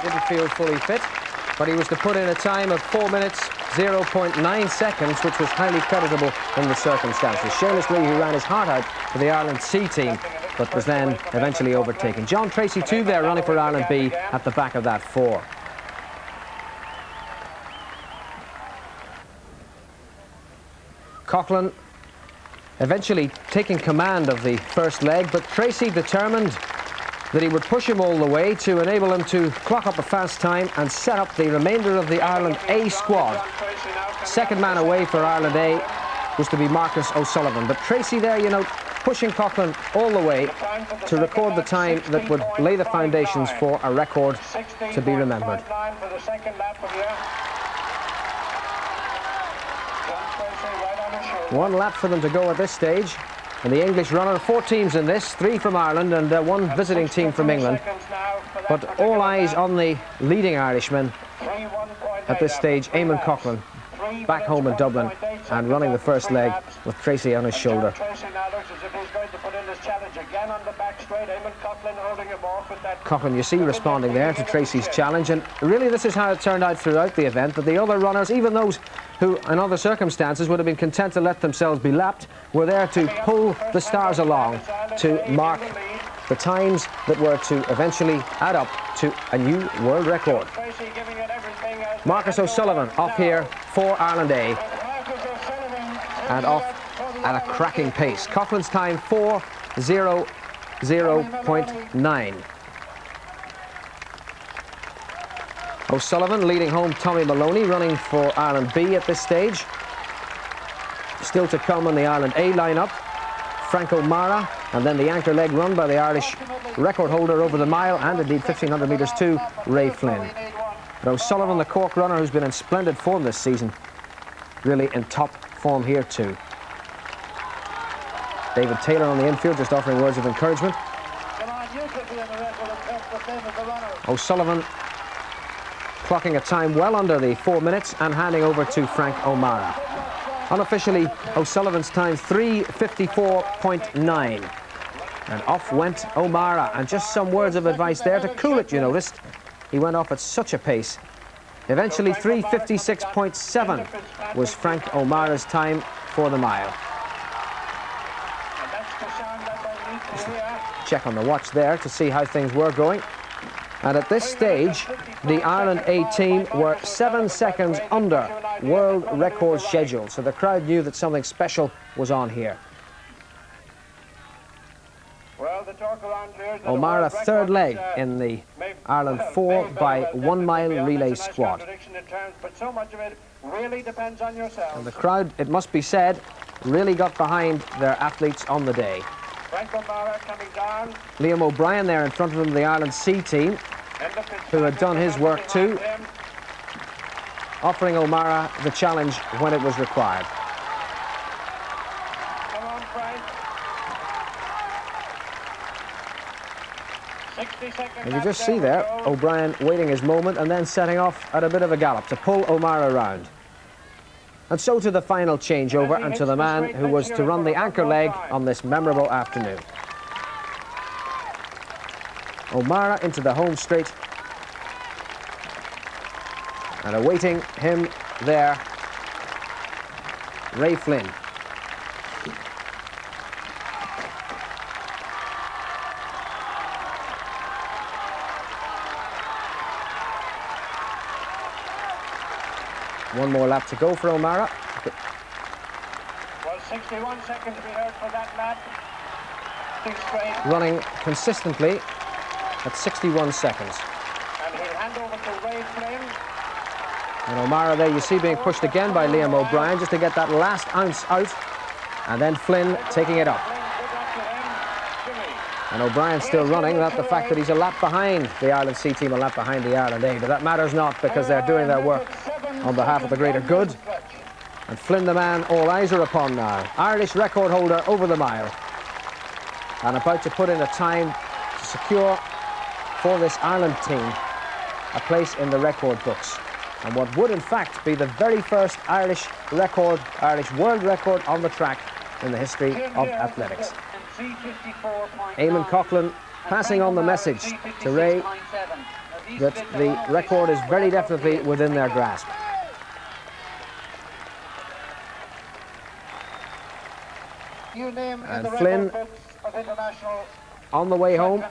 didn't feel fully fit, but he was to put in a time of 4 minutes, 0.9 seconds, which was highly creditable in the circumstances. Seamus Lee, who ran his heart out for the Ireland C team, but was then eventually overtaken. John Treacy, too, there running for Ireland B at the back of that 4. Coughlin eventually taking command of the first leg, but Treacy determined that he would push him all the way to enable him to clock up a fast time and set up the remainder of the Ireland A squad. Second man away for Ireland A was to be Marcus O'Sullivan, but Treacy there, you know, pushing Coughlin all the way to record the time that would lay the foundations for a record to be remembered. One lap for them to go at this stage. And the English runner, 4 teams in this, 3 from Ireland and 1 visiting team from England. But all eyes on the leading Irishman at this stage, Eamon Coughlin, back home in Dublin and running the first leg with Treacy on his shoulder. Coughlin, you see, responding there to Treacy's challenge, and really this is how it turned out throughout the event, that the other runners, even those who in other circumstances would have been content to let themselves be lapped, were there to pull the stars along to mark the times that were to eventually add up to a new world record. Marcus O'Sullivan off here for Ireland A and off at a cracking pace. Coughlin's time 4:00.9. O'Sullivan leading home Tommy Maloney, running for Ireland B at this stage. Still to come on the Ireland A lineup, Frank O'Mara, and then the anchor leg run by the Irish record holder over the mile and indeed 1500 metres too, Ray Flynn. But O'Sullivan, the Cork runner, who's been in splendid form this season, really in top form here too. David Taylor on the infield just offering words of encouragement. O'Sullivan clocking a time well under the 4 minutes and handing over to Frank O'Mara. Unofficially, O'Sullivan's time 3:54.9. And off went O'Mara, and just some words of advice there to cool it, you noticed. He went off at such a pace. Eventually 3:56.7 was Frank O'Mara's time for the mile. Check on the watch there to see how things were going. And at this stage, the Ireland A team were 7 seconds under world record schedule, so the crowd knew that something special was on here. O'Mara, third leg in the Ireland 4 by 1 mile relay squad. And the crowd, it must be said, really got behind their athletes on the day. Liam O'Brien there in front of him, the Ireland C team, who had done his work too, offering O'Mara the challenge when it was required. And you just see there, O'Brien waiting his moment and then setting off at a bit of a gallop to pull O'Mara around. And so to the final changeover and to the man who was to run the anchor leg on this memorable afternoon. O'Mara into the home straight, and awaiting him there, Ray Flynn. One more lap to go for O'Mara. Well, 61 seconds we heard for that lap. Running consistently at 61 seconds. And he'll hand over to Ray Flynn. And O'Mara there you see being pushed again by Liam O'Brien just to get that last ounce out. And then Flynn taking it up. And O'Brien still running, not the fact that he's a lap behind the Ireland C team, a lap behind the Ireland A, but that matters not because they're doing their work on behalf of the greater good. And Flynn, the man all eyes are upon now. Irish record holder over the mile. And about to put in a time to secure for this Ireland team a place in the record books. And what would in fact be the very first Irish world record on the track in the history of athletics. Eamon Coughlin passing on the message to Ray that the record is very definitely within their grasp. You name in And the Flynn record books of international on the way home.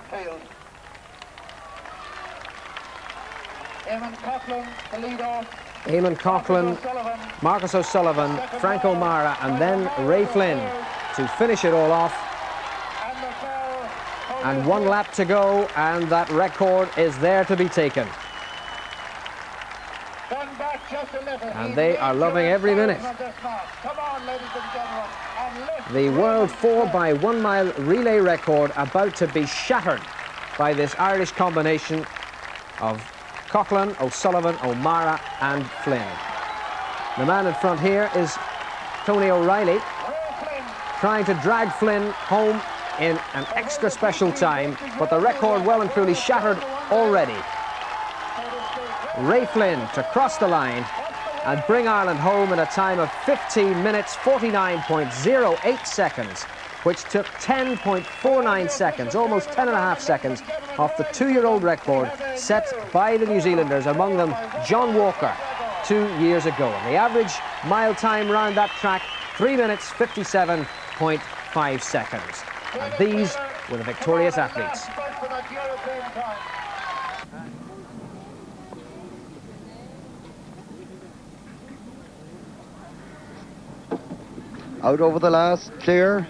Eamon Coughlin, the lead-off. Eamon Coughlin, Marcus O'Sullivan, Frank O'Mara, and then Ray Flynn to finish it all off. And 1 lap to go, and that record is there to be taken. And they are loving every minute. The world 4x1 mile relay record about to be shattered by this Irish combination of Coughlin, O'Sullivan, O'Mara and Flynn. The man in front here is Tony O'Reilly, trying to drag Flynn home in an extra special time, but the record well and truly shattered already. Ray Flynn to cross the line and bring Ireland home in a time of 15 minutes 49.08 seconds, which took 10.49 seconds, almost 10.5 seconds, off the 2-year-old record set by the New Zealanders, among them John Walker, 2 years ago. And the average mile time round that track, 3 minutes 57.5 seconds. And these were the victorious athletes. Out over the last, clear,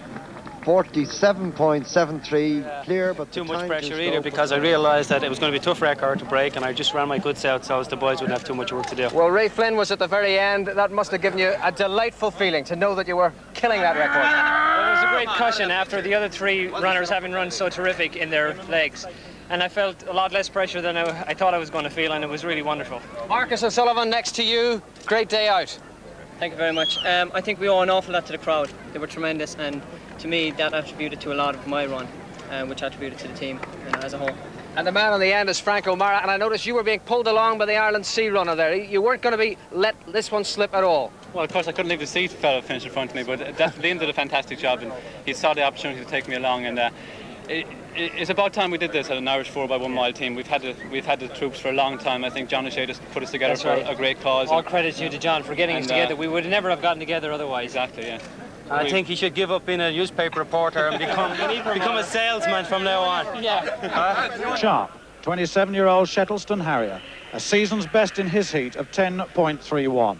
47.73, clear, but too much pressure either, because I realised that it was going to be a tough record to break, and I just ran my goods out so as the boys wouldn't have too much work to do. Well, Ray Flynn was at the very end. That must have given you a delightful feeling to know that you were killing that record. Well, it was a great cushion after the other 3 runners having run so terrific in their legs. And I felt a lot less pressure than I thought I was going to feel, and it was really wonderful. Marcus O'Sullivan, next to you. Great day out. Thank you very much. I think we owe an awful lot to the crowd. They were tremendous, and to me that attributed to a lot of my run, which attributed to the team as a whole. And the man on the end is Frank O'Mara, and I noticed you were being pulled along by the Ireland Sea runner there. You weren't going to be let this one slip at all. Well, of course, I couldn't leave the seat fellow finish in front of me, but Liam did a fantastic job, and he saw the opportunity to take me along. And it's about time we did this at an Irish 4x1 mile team. We've had the troops for a long time. I think John O'Shea just put us together for a great cause. All credit due to John for getting us together. We would never have gotten together otherwise. Exactly, yeah. I think he should give up being a newspaper reporter and become a salesman from now on. Yeah. Sharp, 27-year-old Shettleston Harrier, a season's best in his heat of 10.31.